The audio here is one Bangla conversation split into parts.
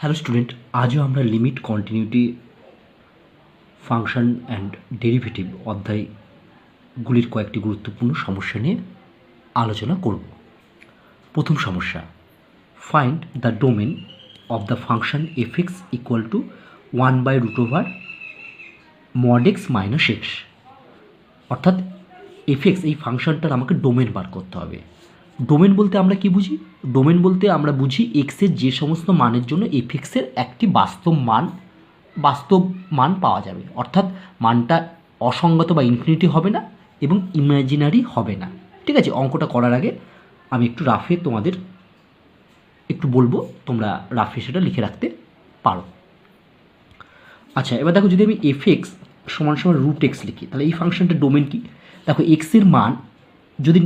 হ্যালো স্টুডেন্ট, আজও আমরা limit, continuity, function and derivative অধ্যায়গুলির কয়েকটি গুরুত্বপূর্ণ সমস্যা নিয়ে আলোচনা করব। প্রথম সমস্যা, find the domain of the function f x equal to 1/√mod x minus x. অর্থাৎ এফ এক্স এই ফাংশনটার আমাকে ডোমেন বার করতে হবে। ডোমেন বলতে আমরা কি বুঝি? ডোমেন বলতে আমরা বুঝি এক্সের যে সমস্ত মানের জন্য এফ এক্সের একটি বাস্তব মান পাওয়া যাবে। অর্থাৎ মানটা অসঙ্গত বা ইনফিনিটি হবে না এবং ইমাজিনারি হবে না। ঠিক আছে, অঙ্কটা করার আগে আমি একটু রাফে তোমাদের একটু বলবো, তোমরা রাফে সেটা লিখে রাখতে পারো। আচ্ছা, এবার দেখো, যদি আমি এফ এক্স সমান সমান রুট এক্স লিখি, তাহলে এই ফাংশনটার ডোমেন কি? দেখো, এক্সের মান যদি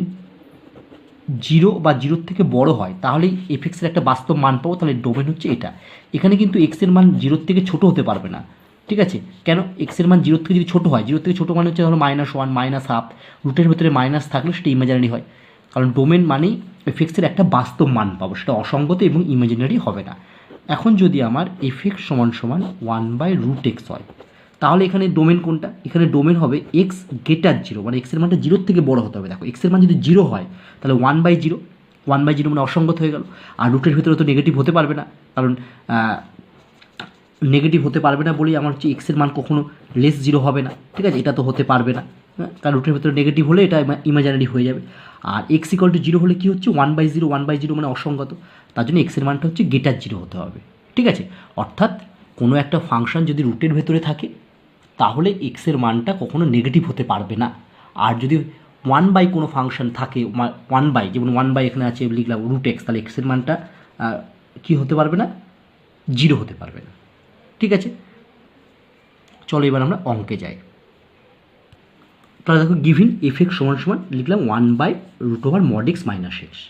0 বা 0 থেকে বড় হয় তাহলেই এফ এক্সের একটা বাস্তব মান পাবো, তাহলে ডোমেন হচ্ছে এটা। এখানে কিন্তু এক্সের মান 0 থেকে ছোটো হতে পারবে না। ঠিক আছে, কেন? এক্সের মান 0 থেকে যদি ছোটো হয়, 0 থেকে ছোটো মানে হচ্ছে ধরো -1, -1/2, রুটের ভেতরে মাইনাস থাকলে সেটা ইমাজিনারি হয়। কারণ ডোমেন মানেই এফ এক্সের একটা বাস্তব মান পাবো, সেটা অসঙ্গত এবং ইমাজিনারি হবে না। এখন যদি আমার এফ এক্স সমান সমান 1/√x হয়, তাহলে এখানে ডোমেন কোনটা? এখানে ডোমেন হবে এক্স গ্রেটার 0, মানে এক্সের মানটা 0 থেকে বড় হতে হবে। দেখো, এক্সের মান যদি 0 হয় তাহলে 1/0, 1/0 মানে অসঙ্গত হয়ে গেল। আর রুটের ভেতরে তো নেগেটিভ হতে পারবে না, কারণ নেগেটিভ হতে পারবে না বলেই আমার হচ্ছে এক্সের মান কখনো -0 হবে না। ঠিক আছে, এটা তো হতে পারবে না, কারণ রুটের ভেতরে নেগেটিভ হলে এটা ইমাজিনারি হয়ে যাবে। আর এক্স ইকুয়াল টু 0 হলে কী হচ্ছে? 1/0, 1/0 মানে অসঙ্গত, তার জন্য এক্সের মানটা হচ্ছে গ্রেটার 0 হতে হবে। ঠিক আছে, অর্থাৎ কোনো একটা ফাংশন যদি রুটের ভেতরে থাকে তাহলে এক্সের মানটা কখনো নেগেটিভ হতে পারবে না। আর যদি 1/, কোনো ফাংশন থাকে 1/, যেমন 1/, এখানে আছে লিখলাম √x, তাহলে এক্সের মানটা কী হতে পারবে না? 0 হতে পারবে না। ঠিক আছে, চলো এবার আমরা অঙ্কে যাই। তাহলে দেখো, গিভিন এফ এক্স সমান সমান লিখলাম 1/√mod x মাইনাস এক্স।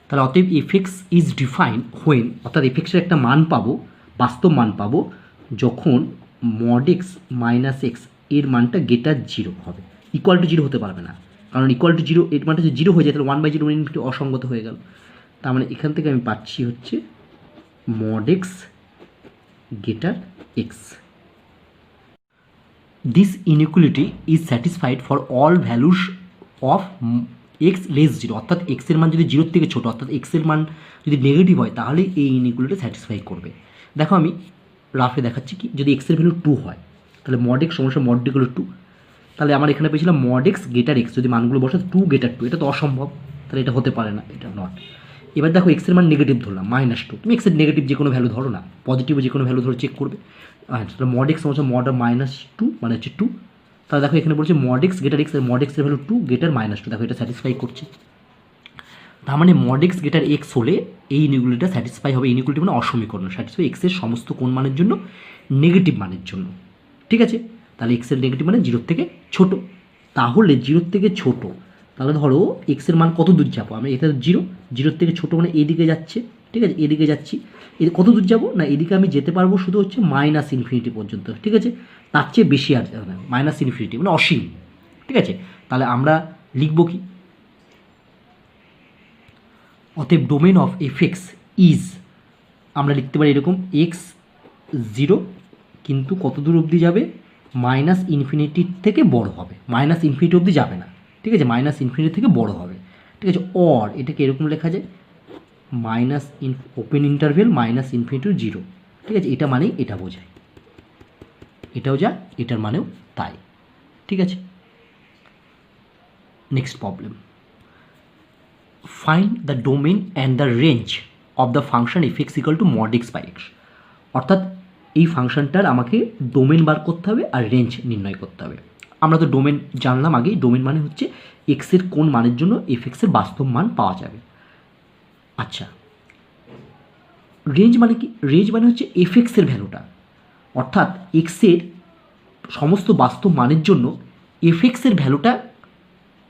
তাহলে অতএব F x is define when, অর্থাৎ এফ এক্সের একটা মান পাবো, বাস্তব মান পাবো, যখন mod x মাইনাস এক্স এর মানটা গ্রেটার 0 হবে। ইকুয়াল টু 0 হতে পারবে না, কারণ ইকুয়াল টু 0 এর মানটা যদি 0 হয়ে যায় তাহলে 1/0 ইনফিনিটি অসঙ্গত হয়ে গেল। তার মানে এখান থেকে আমি পাচ্ছি হচ্ছে mod x greater x. This inequality is satisfied for all values of x less 0, অর্থাৎ এক্সের মান যদি 0 থেকে ছোটো, অর্থাৎ এক্সের মান যদি নেগেটিভ হয় তাহলে এই ইনইকুয়ালিটি স্যাটিসফাই করবে। দেখো, আমি রাফে দেখাচ্ছি কি, যদি এক্সের ভ্যালু 2 হয় তাহলে mod x সমস্যা mod d হলো 2, তাহলে আমার এখানে পেয়েছিলাম mod x গ্রেটার এক্স, যদি মানগুলো বসে 2 গ্রেটার 2, এটা তো অসম্ভব, তাহলে এটা হতে পারে না, এটা নট। এবার দেখো, এক্সের মান নেগেটিভ ধরলাম -2, তুমি এক্সের নেগেটিভ যে কোনো ভ্যালু ধরো না, পজিটিভ যে কোনো ভ্যালু ধরে চেক করবে। তাহলে mod x সমস্যা mod -2 মানে হচ্ছে 2, তাহলে দেখো এখানে বলছে mod x greater x, mod x এর ভ্যালু 2 গ্রেটার -2, দেখো এটা স্যাটিসফাই করছে। তার মানে mod x গ্রেটার এক্স হলে এই ইনইকুয়ালিটিটা স্যাটিসফাই হবে। ইনইকুয়ালিটি মানে অসমীকরণ, স্যাটিসফাই এক্সের সমস্ত কোন মানের জন্য? নেগেটিভ মানের জন্য। ঠিক আছে, তাহলে এক্সের নেগেটিভ মানে 0 থেকে ছোট। তাহলে 0 থেকে ছোট, তাহলে ধরো এক্সের মান কত দূর যাবো? আমি এটা 0 থেকে ছোটো মানে এদিকে যাচ্ছে। ঠিক আছে, এদিকে যাচ্ছি, কত দূর যাবো না, এদিকে আমি যেতে পারবো শুধু হচ্ছে -ইনফিনিটি পর্যন্ত। ঠিক আছে, তার চেয়ে বেশি আর -ইনফিনিটি মানে অসীম। ঠিক আছে, তাহলে আমরা লিখবো কি? অতএব domain of F x is, আমরা লিখতে পারি এরকম, এক্স 0 কিন্তু কত দূর অবধি যাবে? -ইনফিনিটির থেকে বড় হবে, -ইনফিনিটি অবধি যাবে না। ঠিক আছে, -ইনফিনিটি থেকে বড় হবে। ঠিক আছে, অর এটাকে এরকম লেখা যায় ওপেন ইন্টারভেল -ইনফিনিটি টু 0। ঠিক আছে, এটা মানেই এটা বোঝায়, এটাও যা, এটার মানেও তাই। ঠিক আছে, next problem, find the domain and the range of the function f x equal to mod x by x. অর্থাৎ এই ফাংশনটার আমাকে ডোমেন বার করতে হবে আর রেঞ্জ নির্ণয় করতে হবে। আমরা তো ডোমেন জানলাম আগেই, ডোমেন মানে হচ্ছে এক্সের কোন মানের জন্য এফ এক্সের বাস্তব মান পাওয়া যাবে। আচ্ছা, রেঞ্জ মানে কি? রেঞ্জ মানে হচ্ছে এফ এক্সের ভ্যালুটা, অর্থাৎ এক্সের সমস্ত বাস্তব মানের জন্য এফ এক্সের ভ্যালুটা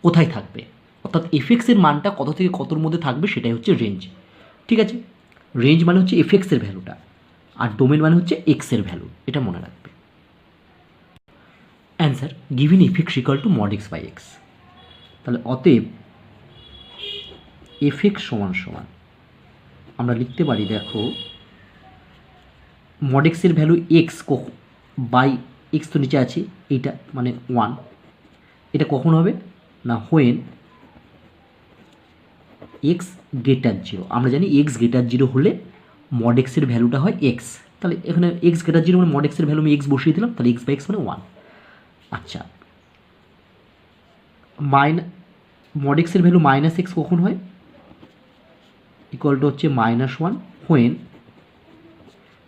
কোথায় থাকবে, অর্থাৎ এফ এক্সের মানটা কত থেকে কতর মধ্যে থাকবে, সেটাই হচ্ছে রেঞ্জ। ঠিক আছে, রেঞ্জ মানে হচ্ছে এফ এক্সের ভ্যালুটা, আর ডোমেন মানে হচ্ছে এক্সের ভ্যালু, এটা মনে রাখবে। Answer, given f x equal to mod x by x. তাহলে অতএব এফ এক্স সমান সমান আমরা লিখতে পারি, দেখো মড এক্সের ভ্যালু এক্স বাই এক্স তো নিচে আছে, এইটা মানে 1, এটা কখন হবে না হোয়েন এক্স গ্রেটার 0। আমরা জানি এক্স গ্রেটার 0 হলে মড এক্সের ভ্যালুটা হয় এক্স, তাহলে এখানে এক্স গ্রেটার 0 মানে মড এক্সের ভ্যালু আমি এক্স বসিয়ে দিলাম, তাহলে এক্স বাই এক্স মানে 1। আচ্ছা, মড এক্সের ভ্যালু মাইনাস এক্স কখন হয়, ইকুয়াল টু হচ্ছে -1 হোয়েন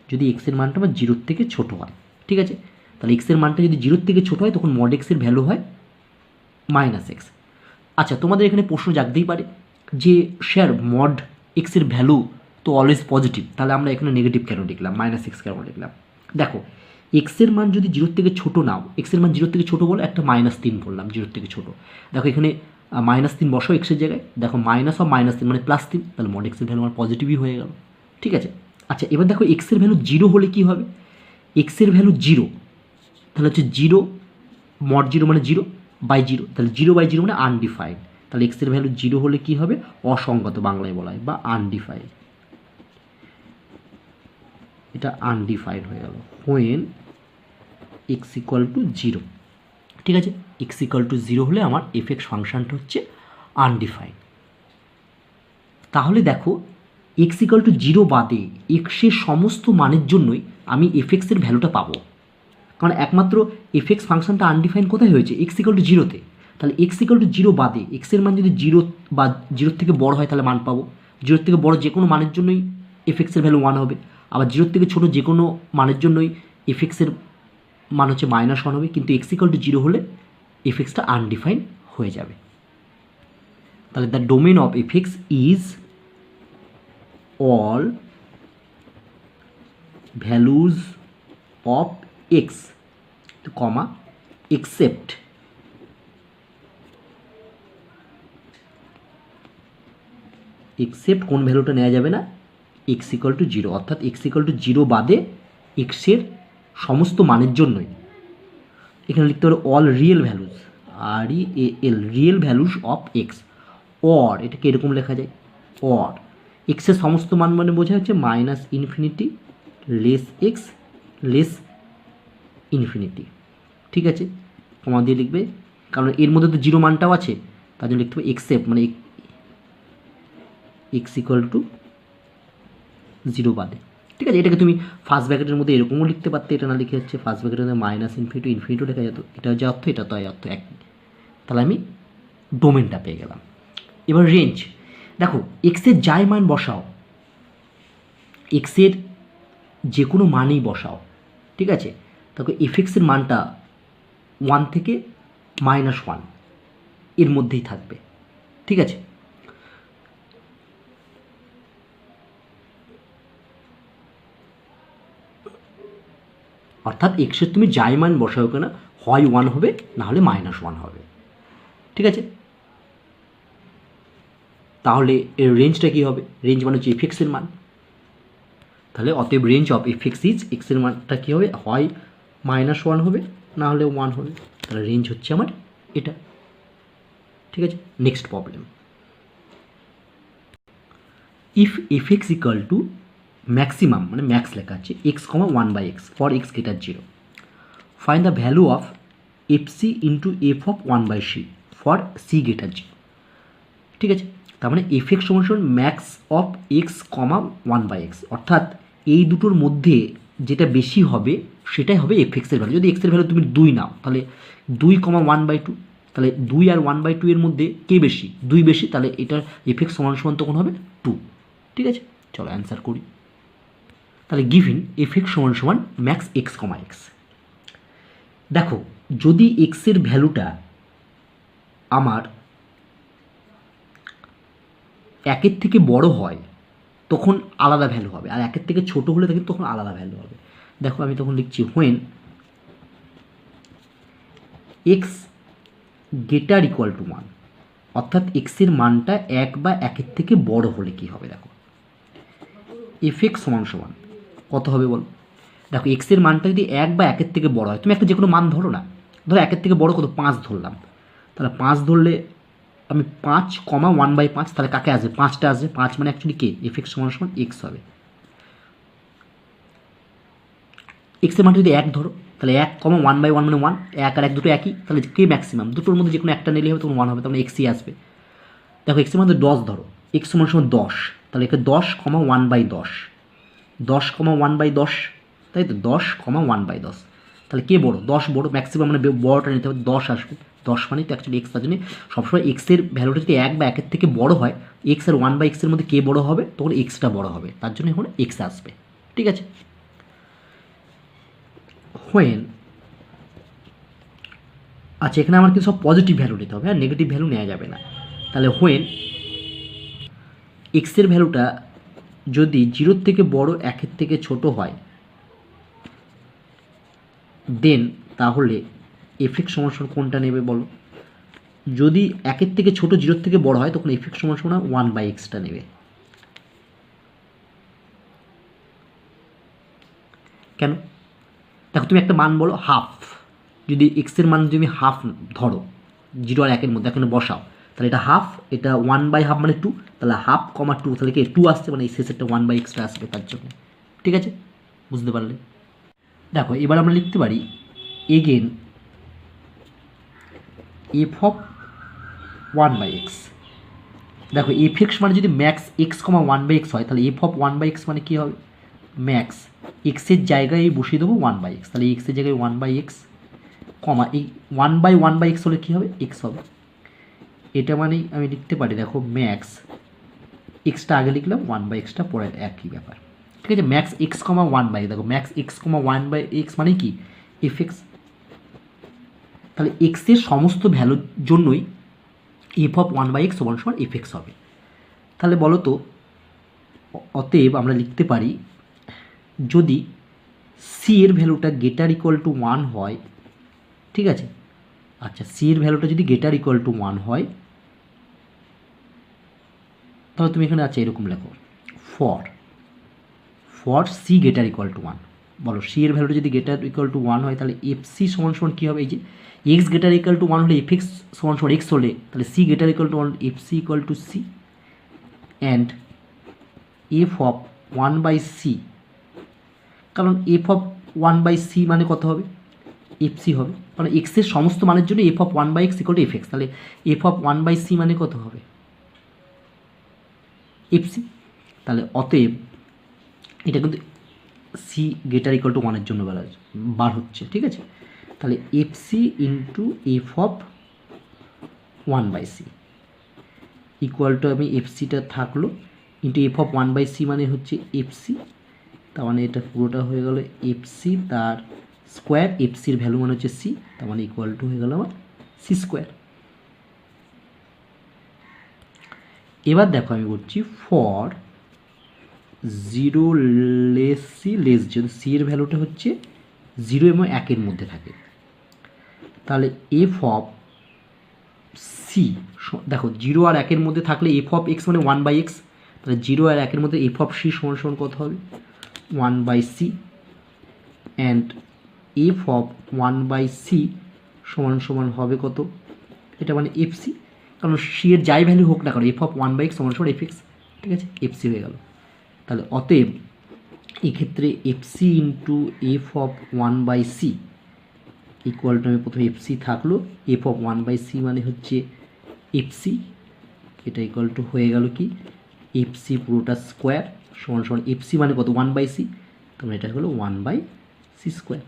যদি এক্সের মানটা আমার 0 থেকে ছোটো হয়। ঠিক আছে, তাহলে এক্সের মানটা যদি 0 থেকে ছোটো হয় তখন মড এক্সের ভ্যালু হয় -x। আচ্ছা, তোমাদের এখানে প্রশ্ন জাগতেই পারে যে স্যার মড এক্সের ভ্যালু তো অলওয়েজ পজিটিভ, তাহলে আমরা এখানে নেগেটিভ কেন লিখলাম, -x কেন লিখলাম? দেখো এক্সের মান যদি 0 থেকে ছোটো নাও, এক্সের মান 0 থেকে ছোটো বলে একটা -3 বললাম 0 থেকে ছোটো। দেখো এখানে -3 বসো এক্সের জায়গায়, দেখো মাইনাস অফ -3 মানে +3, তাহলে মড এক্সের ভ্যালু আমার পজিটিভই হয়ে গেল। ঠিক আছে, আচ্ছা এবার দেখো এক্সের ভ্যালু 0 হলে কী হবে, এক্সের ভ্যালু 0 তাহলে হচ্ছে 0 মড 0 মানে 0 বাই 0, তাহলে 0 বাই 0 মানে আনডিফাইন্ড, তাহলে এক্সের ভ্যালু 0 হলে কি হবে, অসংগত বাংলায় বলা হয় বা আনডিফাইন্ড, এটা আনডিফাইন্ড হয়ে গেল হোয়েন এক্স ইকুয়াল টু 0। ঠিক আছে, এক্স ইকুয়াল টু 0 হলে আমার এফএক্স ফাংশনটা হচ্ছে আনডিফাইন্ড। তাহলে দেখো এক্স ইকুয়াল টু 0 বাদে এক্সের সমস্ত মানের জন্যই আমি এফএক্সের ভ্যালুটা পাবো, কারণ একমাত্র এফএক্স ফাংশনটা আনডিফাইন্ড কোথায় হয়েছে, এক্স ইকুয়াল টু 0-তে। তাহলে এক্স ইকুয়াল টু 0 বাদে এক্সের মান যদি 0 বা 0 থেকে বড় হয় তাহলে মান পাবো, 0 থেকে বড় যে কোনো মানের জন্যই এফএক্সের ভ্যালু 1 হবে, আবার 0 থেকে ছোটো যে কোনো মানের জন্যই এফএক্সের মান হচ্ছে -1 হবে, কিন্তু এক্স ইকুয়াল টু 0 হলে এফএক্সটা আনডিফাইন্ড হয়ে যাবে। তাহলে the domain of FX is all values of x, comma except কোন ভ্যালুটা নেওয়া যাবে না, x ইকুয়াল টু 0, অর্থাৎ x ইকুয়াল টু 0 বাদে x এর সমস্ত মানের জন্যই। এখানে লিখতে পারো all real values, REAL real values of x, or এটাকে এরকম লেখা যায়, অর এক্সের সমস্ত মান মানে বোঝা হচ্ছে -infinity less x less infinity. ঠিক আছে, কমা দিয়ে লিখবে, কারণ এর মধ্যে তো 0 মানটাও আছে, তার জন্য লিখতে হবে এক্সেপ্ট মানে এক্স ইকুয়াল টু 0 বাদে। ঠিক আছে, এটাকে তুমি ফার্স্ট ব্র্যাকেটের মধ্যে এরকমও লিখতে পারতে, এটা না লিখে হচ্ছে ফার্স্ট ব্র্যাকেটের মধ্যে ইনফিনিটিও লেখা যেত, এটা যে অর্থ এটা তো অর্থ একই, তাহলে আমি ডোমেনটা পেয়ে গেলাম। এবার রেঞ্জ, দেখো এক্সের যাই মান বসাও, এক্সের যে কোনো মানই বসাও, ঠিক আছে, দেখো এফএক্সের মানটা 1 থেকে -1 এর মধ্যেই থাকবে। ঠিক আছে, অর্থাৎ এক্সের তুমি যাই মান বসাও কেন হয় 1 হবে, না হলে -1 হবে। ঠিক আছে, তাহলে এর রেঞ্জটা কী হবে, রেঞ্জ মানে হচ্ছে এফএক্সের মান, তাহলে অতএব রেঞ্জ অফ এফএক্স ইজ এক্সের মানটা কী হবে, হয় -1 হবে, না হলে 1 হবে, তাহলে রেঞ্জ হচ্ছে আমার এটা। ঠিক আছে, next problem, if f x equal to maximum মানে ম্যাক্স লেখা আছে x, 1/x for x greater 0, find the value of f c into f of 1/c for c greater 0। ঠিক আছে, তার মানে এফএক্স সমান ম্যাক্স অফ x, 1/x, অর্থাৎ এই দুটোর মধ্যে যেটা বেশি হবে সেটাই হবে এফএক্সের ভ্যালু। যদি এক্সের ভ্যালু তুমি 2 নাও তাহলে 2, 1/2, তাহলে 2 আর 1/2 এর মধ্যে কে বেশি, 2 বেশি, তাহলে এটার এফএক্স সমান তখন হবে 2। ঠিক আছে, চলো অ্যান্সার করি। তাহলে গিভিন এফএক্স সমান ম্যাক্স x, x, দেখো যদি এক্সের ভ্যালুটা আমার 1-এর থেকে বড় হয় তখন আলাদা ভ্যালু হবে, আর 1-এর থেকে ছোটো হলে তখন আলাদা ভ্যালু হবে। দেখো আমি তখন লিখছি when x greater equal to 1, অর্থাৎ এক্সের মানটা 1 বা 1-এর থেকে বড় হলে কী হবে, দেখো এফএক্স সমান কত হবে বল, দেখো এক্সের মানটা যদি 1 বা 1-এর থেকে বড় হয়, তুমি একটা যে কোনো মান ধরো না, ধরো 1-এর থেকে বড় কত, 5 ধরলাম, তাহলে 5 ধরলে আমি 5,1/5, তাহলে কাকে আসবে? 5টা আসবে। 5 মানে অ্যাকচুয়ালি কে? এফ এক্স সমান সমান এক্স হবে। এক্সের মান যদি 1 ধরো, তাহলে 1,1/1 মানে 1, 1 আর 1 দুটো একই, তাহলে কে ম্যাক্সিমাম? দুটোর মধ্যে যে কোনো একটা নিলে হবে, তখন 1 হবে, তখন এক্সই আসবে। দেখো এক্সের মধ্যে 10 ধরো, এক্স সমান সমান 10, তাহলে একে 10,1/10, 10,1/10, তাই তো 10,1/10, তাহলে কে বড়? 10 বড়, ম্যাক্সিমাম মানে বড়টা নিতে হবে, 10 আসবে। 10 মানে তো অ্যাকচুয়ালি এক্স, তার জন্য সবসময় এক্সের ভ্যালুটা যদি 1 বা 1-এর থেকে বড় হয়, এক্স আর 1/x-এর মধ্যে কে বড় হবে? তখন এক্সটা বড় হবে, তার জন্য এখন এক্স আসবে। ঠিক আছে। হোয়েন, আচ্ছা এখানে আমার কিন্তু সব পজিটিভ ভ্যালু নিতে হবে, হ্যাঁ, নেগেটিভ ভ্যালু নেওয়া যাবে না। তাহলে হোয়েন এক্সের ভ্যালুটা যদি 0-র থেকে বড়, 1-এর থেকে ছোট হয়, দেন তাহলে এফ এক্স সমান সমান কোনটা নেবে বলো? যদি 1-এর থেকে ছোট, 0-র থেকে বড় হয়, তখন এফ এক্স সমান সমান 1/x-টা নেবে। কেন? দেখো তুমি একটা মান বলো হাফ, যদি এক্সের মান যদি তুমি হাফ ধরো 0 আর 1-এর মধ্যে, এখানে বসাও, তাহলে এটা হাফ, এটা 1/2 মানে 2, তাহলে 1/2, তাহলে কি 2 আসছে, মানে এই শেষেরটা 1/x-টা আসবে তার জন্য। ঠিক আছে, বুঝতে পারলে? দেখো এবার আমরা লিখতে পারি এগেন এফ অফ 1/x। দেখো এফ এক্স মানে যদি ম্যাক্স এক্স, 1/x হয়, তাহলে এফ অফ 1/x মানে কী হবে? ম্যাক্স এক্সের জায়গায় বসিয়ে দেবো 1/x, তাহলে এক্সের জায়গায় 1/x, এই 1/1/x হলে কী হবে? এক্স হবে। এটা মানেই আমি লিখতে পারি, দেখো ম্যাক্স এক্সটা আগে লিখলাম, 1/x-টা পরে, একই ব্যাপার। ঠিক আছে, ম্যাক্স এক্স, 1/, দেখো ম্যাক্স এক্স, 1/x মানে কি? F x. তাহলে এক্সের সমস্ত ভ্যালুর জন্যই এফ অফ 1/x সমান সমান এফ এক্স হবে। তাহলে বলো তো, অতএব আমরা লিখতে পারি যদি সি এর ভ্যালুটা গেটার ইকুয়াল টু 1 হয়, ঠিক আছে, আচ্ছা সি এর ভ্যালুটা যদি গেটার ইকুয়াল টু 1 হয়, তাহলে তুমি এখানে আচ্ছা এরকম লেখো, for c greater equal to 1, বলো সি এর ভ্যালুটা যদি গেটার ইকুয়াল টু 1 হয়, তাহলে এফ সি সমান সমান কী হবে? এই যে এক্স গেটার ইকুয়াল টু 1 হলে এফ এক্স সমান সমান এক্স হলে, তাহলে c greater equal to 1, f c equal to c, and f of 1/c, কারণ এফ অফ 1/c মানে কত হবে? এফ সি হবে, কারণ এক্সের সমস্ত মানের জন্য f of 1/x equal to f x, তাহলে এফ অফ 1/c মানে কত হবে? F c. তাহলে অতএব এটা কিন্তু সি গেটার ইকুয়াল টু 1-এর জন্য বার হচ্ছে। ঠিক আছে, তাহলে f c into f of 1/c equal to, আমি এফ সিটা থাকলো ইন্টু এফ অফ 1/c মানে হচ্ছে এফ সি, তার মানে এটা পুরোটা হয়ে গেল এফ সি তার স্কোয়ার, এফ সির ভ্যালু মানে হচ্ছে সি, তার মানে ইকুয়াল টু হয়ে গেল আমার সি স্কোয়ার। এবার দেখো আমি বলছি ফর 0 লেস সি লেস, যদি সি এর ভ্যালুটা হচ্ছে 0 এবং 1-এর মধ্যে থাকে, তাহলে এফ অফ সি, দেখো 0 আর 1-এর মধ্যে থাকলে এফ অফ এক্স মানে 1/x, তাহলে 0 আর 1-এর মধ্যে এফ অফ সি সমান সমান কত হবে? 1/c, and f of 1/c সমান সমান হবে কত? এটা মানে এফ সি, কারণ সি এর যাই ভ্যালু হোক না কারণ এফ অফ 1/x সমান সমান এফ এক্স। ঠিক আছে, এফ সি হয়ে গেল। তাহলে অতএব এক্ষেত্রে f c into f of 1/c equal to, আমি প্রথমে এফ সি থাকলো, এফ অফ 1/c মানে হচ্ছে এফ সি, এটা ইকুয়াল টু হয়ে গেল কি? এফ সি পুরোটা স্কোয়ার সমান সমান এফ সি মানে কত? 1/c, তাহলে এটা হলো 1/c স্কোয়ার।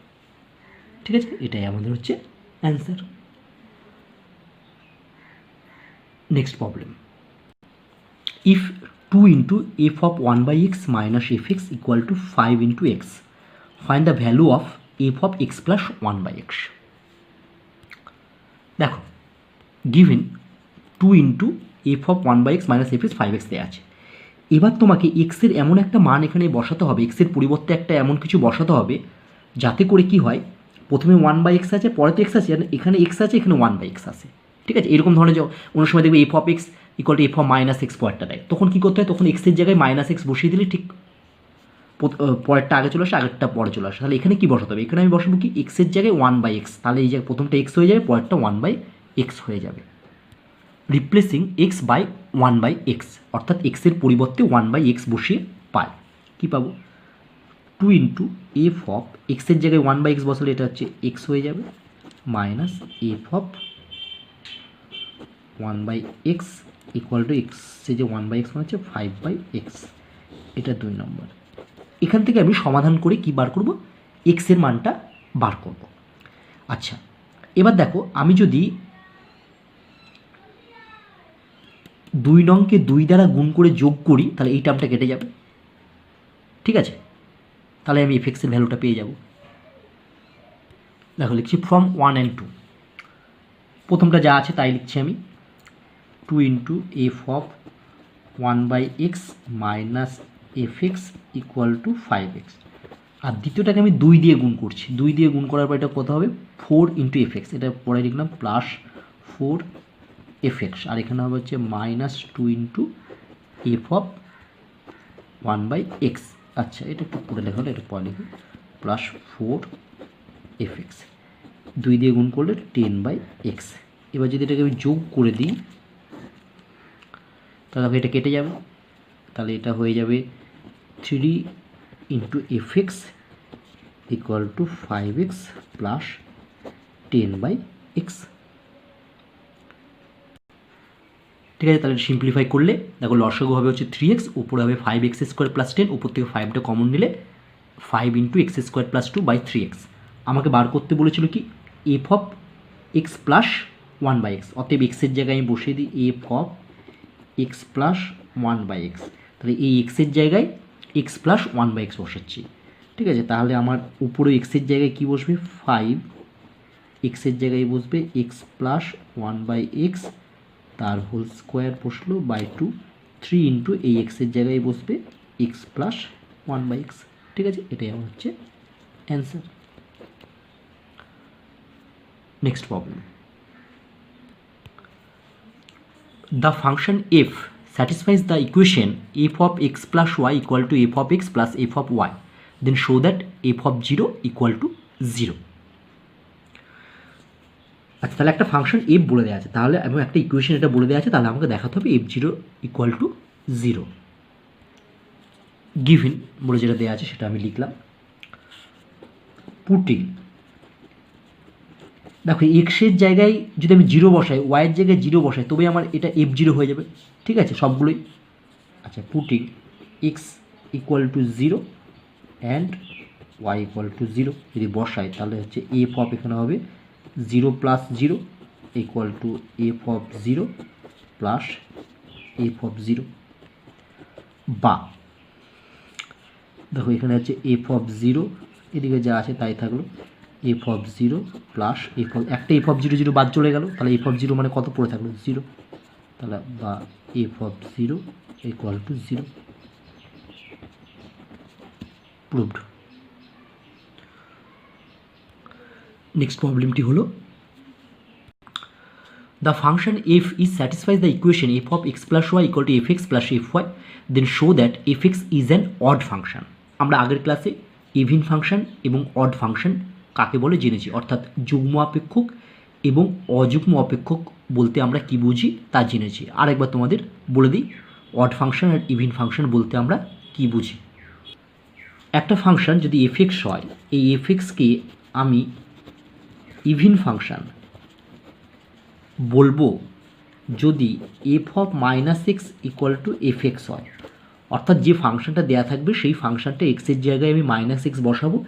ঠিক আছে, এটাই আমাদের হচ্ছে answer. Next problem, if 2 into f of 1/x minus f x equal two 5 into x, find the value of F of x plus 1/x। দেখো given 2 into f of 1/x minus f x 5x দেওয়া আছে। এবার তোমাকে এক্সের এমন একটা মান এখানে বসাতে হবে, এক্সের পরিবর্তে একটা এমন কিছু বসাতে হবে যাতে করে কি হয়, প্রথমে 1/x আছে, পরে তো এক্স আছে, এখানে এক্স আছে, এখানে 1/x আছে। ঠিক আছে, এরকম ধরনের যে অন্য সময় দেখবে F of x equal to F of minus x পরেরটা দেয়, তখন কী করতে হয়? তখন এক্সের জায়গায় মাইনাস এক্স বসিয়ে দিলে ঠিক পরেরটা আগে চলে আসে, আগেরটা পরে চলে আসে। তাহলে এখানে কী বসাতে হবে? এখানে আমি বসাবো কি? এক্সের জায়গায় 1/x, তাহলে এই জায়গায় প্রথমটা এক্স হয়ে যাবে, পরেরটা 1/x হয়ে যাবে। রিপ্লেসিং এক্স বাই 1/x, অর্থাৎ এক্সের পরিবর্তে 1/x বসিয়ে পাই। কী পাবো? 2 ইন্টু এফ অফ এক্সের জায়গায় 1/x বসালে এটা হচ্ছে এক্স হয়ে যাবে, minus F of 1/x equal two এক্সে যে 1/x মানে হচ্ছে 5/x। এটা 2 নম্বর। এখান থেকে আমি সমাধান করে কি বার করব? এক্সের মানটা বার করব। আচ্ছা, এবার দেখো, আমি যদি 2 নংকে 2 দ্বারা গুণ করে যোগ করি তাহলে এই টার্মটা কেটে যাবে, ঠিক আছে? তাহলে আমি এফএক্সের ভ্যালুটা পেয়ে যাব। দেখো লিখছি ফ্রম 1 and 2, প্রথমটা যা আছে তাই লিখছি আমি, 2 into f of 1/x minus FX equal two 5x। আর দ্বিতীয়টাকে আমি 2 দিয়ে গুণ করছি, 2 দিয়ে গুণ করার পর এটা কত হবে? 4 ইন্টু এফএক্স, এটা পরে লিখলাম প্লাস 4 এফএক্স, আর এখানে হবে হচ্ছে minus 2 into f of 1/x। আচ্ছা, এটা একটু পরে লেখা হলো, এটা পরে লিখি, প্লাস 4 এফএক্স, 2 দিয়ে গুণ করলে 10/x। এবার যদি এটাকে আমি যোগ করে দিই তাহলে এটা কেটে যাবে, তাহলে এটা হয়ে যাবে 3 into FX equal two 5x plus 10/x। ঠিক আছে, তাহলে সিম্পলিফাই করলে দেখো লসাগু হবে হচ্ছে 3x, উপরে হবে 5x স্কোয়ার প্লাস 10, উপর থেকে 5টা কমন নিলে 5 into x square plus 2/3x। আমাকে বার করতে বলেছিল কি? F of x plus 1/x, অতএব এক্সের জায়গায় আমি বসিয়ে দিই F of x plus 1/x। তাহলে এই এক্সের জায়গায় এক্স প্লাস 1/x বসাচ্ছি, ঠিক আছে? তাহলে আমার উপরে এক্সের জায়গায় কি বসবে? 5, এক্সের জায়গায় বসবে এক্স প্লাস 1/x, তার হোল স্কোয়ার বসলো বাই 2, 3 ইন্টু এই এক্সের জায়গায় বসবে এক্স প্লাস 1/x। ঠিক আছে, এটাই আমার হচ্ছে answer. Next problem, the function f satisfies the equation f of x plus y equal to f of x plus f of y, then show that f of 0 equal to 0। আচ্ছা, তাহলে একটা ফাংশন এফ বলে দেওয়া আছে, তাহলে এবং একটা ইকুয়েশন এটা বলে দেওয়া আছে, তাহলে আমাকে দেখাতে হবে f0 ইকুয়াল টু 0। গিভেন বলে যেটা দেওয়া আছে সেটা আমি লিখলাম, পুটিং, দেখো এক্সের জায়গায় যদি আমি 0 বসাই, ওয়াইয়ের জায়গায় 0 বসাই, তবে আমার এটা f0 হয়ে যাবে, ঠিক আছে, সবগুলোই। আচ্ছা, putting x equal to 0 and y equal to 0 যদি বসাই তাহলে হচ্ছে এফ অফ এখানে হবে 0 plus 0 equal to F of 0 plus F of 0, বা দেখো এখানে হচ্ছে এফ অফ 0, এদিকে যা আছে তাই থাকলো, f of 0 plus F of, একটা এফ অফ 0 0 বাদ চলে গেল, তাহলে এফ অফ 0 মানে কত পড়ে থাকলো? 0, তাহলে বা f of 0 equal to 0, proved. Next প্রবলেমটি হলো, the function f is satisfies the equation f of x plus y equal to fx plus fy, then show that fx is an odd function। আমরা আগের ক্লাসে ইভিন ফাংশন এবং অড ফাংশন কাকে বলে জেনেছি, অর্থাৎ যুগ্ম অপেক্ষক এবং অযুগ্ম অপেক্ষক বলতে আমরা কি বুঝি তা জেনেছি। আরেকবার তোমাদের বলে দিই, অড ফাংশন আর ইভিন ফাংশন বলতে আমরা কি বুঝি। একটা ফাংশন যদি fx হয়, এই fxকে আমি ইভিন ফাংশন বলবো যদি f of minus x equal to f x হয়, অর্থাৎ যে ফাংশনটা দেওয়া থাকবে সেই ফাংশনটা এক্সের জায়গায় আমি মাইনাস এক্স বসাবো,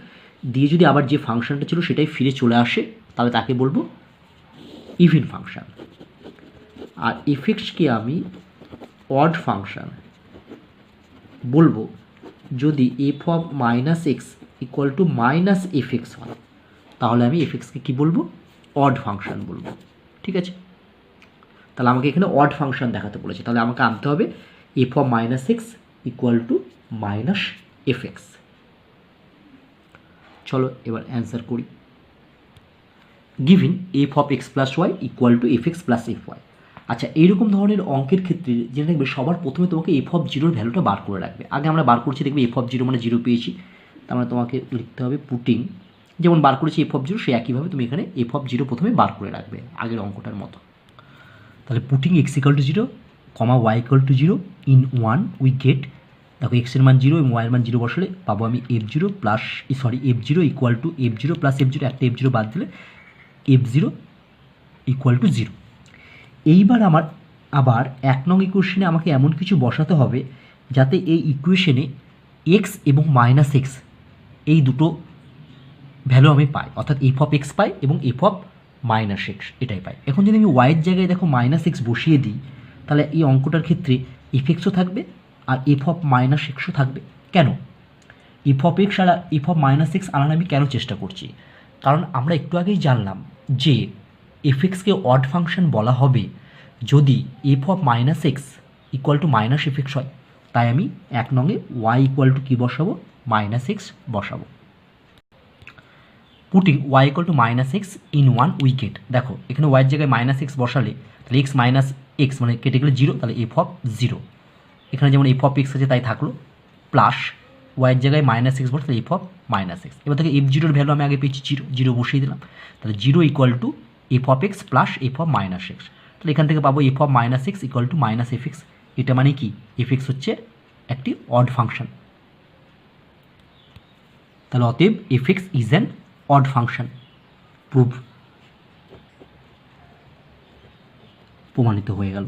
দিয়ে যদি আবার যে ফাংশনটা ছিল সেটাই ফিরে চলে আসে তাহলে তাকে বলবো ইভিন ফাংশন। আর এফ এক্সকে আমি অড ফাংশন বলবো যদি f of minus x equal to minus f x হয়, তাহলে আমি এফ এক্সকে কী বলবো? অড ফাংশন বলবো, ঠিক আছে? তাহলে আমাকে এখানে অড ফাংশন দেখাতে বলেছে, তাহলে আমাকে আনতে হবে f of minus x equal to minus f x. চলো এবার অ্যান্সার করি। Given f of x plus y equal to f x plus f y. আচ্ছা, এইরকম ধরনের অঙ্কের ক্ষেত্রে যেটা দেখবে সবার প্রথমে তোমাকে এফ অফ জিরোর ভ্যালুটা বার করে রাখবে। আগে আমরা বার করছি, দেখবে এফ অফ জিরো মানে 0 পেয়েছি, তার মানে তোমাকে লিখতে হবে পুটিং, যেমন বার করেছি এফ অফ জিরো, সেই একইভাবে তুমি এখানে এফ অফ জিরো প্রথমে বার করে রাখবে আগের অঙ্কটার মতো। তাহলে putting x equal to 0, y equal to 0 in 1 we get, দেখো এক্সের মান 0 এবং ওয়াইয়ের মান 0 বসালে পাবো আমি f0 plus f0 equal to f0 plus f0, একটা f0 বাদ দিলে f0 ইকুয়াল টু 0। এইবার আমার আবার 1 নং ইকুয়েশনে আমাকে এমন কিছু বসাতে হবে যাতে এই ইকুয়েশনে এক্স এবং মাইনাস এক্স এই দুটো ভ্যালু আমি পাই, অর্থাৎ এফ অফ এক্স পাই এবং এফ অফ মাইনাস এক্স এটাই পাই। এখন যদি আমি ওয়াইয়ের জায়গায় দেখো মাইনাস এক্স বসিয়ে দিই, তাহলে এই অঙ্কটার ক্ষেত্রে এফ এক্সও থাকবে আর এফ অফ মাইনাস এক্সও থাকবে। কেন এফ অফ এক্স আর এফ অফ মাইনাস এক্স আনার আমি কেন চেষ্টা করছি? কারণ আমরা একটু আগেই জানলাম যে এফ এক্সকে অড ফাংশন বলা হবে যদি f of minus x equal to minus f x হয়। তাই আমি 1 নঙে ওয়াই ইকুয়াল টু কী বসাবো? মাইনাস এক্স বসাবো। Putting y equal to minus x in 1 we get, দেখো এখানে ওয়াইয়ের জায়গায় মাইনাস এক্স বসালে তাহলে এক্স মাইনাস এক্স মানে কেটে গেলে 0, তাহলে এফ অফ 0, এখানে যেমন এফ অফ এক্স আছে তাই থাকলো, প্লাস ওয়াইয়ের জায়গায় মাইনাস এক্স বসে তাহলে এফ অফ মাইনাস এক্স। এবার থেকে f0 ভ্যালু আমি আগে পেয়েছি 0 বসিয়ে দিলাম, তাহলে 0 equal to F of x plus F of minus x. তাহলে এখান থেকে পাবো F of minus x equal to minus f x. এটা মানে কি এফ এক্স হচ্ছে একটি অড ফাংশন, তাহলে অতএব F x is an odd function. প্রমাণিত হয়ে গেল।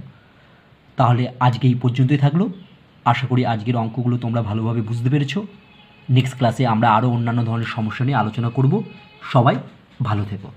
তাহলে আজকে এই পর্যন্তই থাকলো। আশা করি আজকের অঙ্কগুলো তোমরা ভালোভাবে বুঝতে পেরেছো। নেক্সট ক্লাসে আমরা আরও অন্যান্য ধরনের সমস্যা নিয়ে আলোচনা করব। সবাই ভালো থেকো।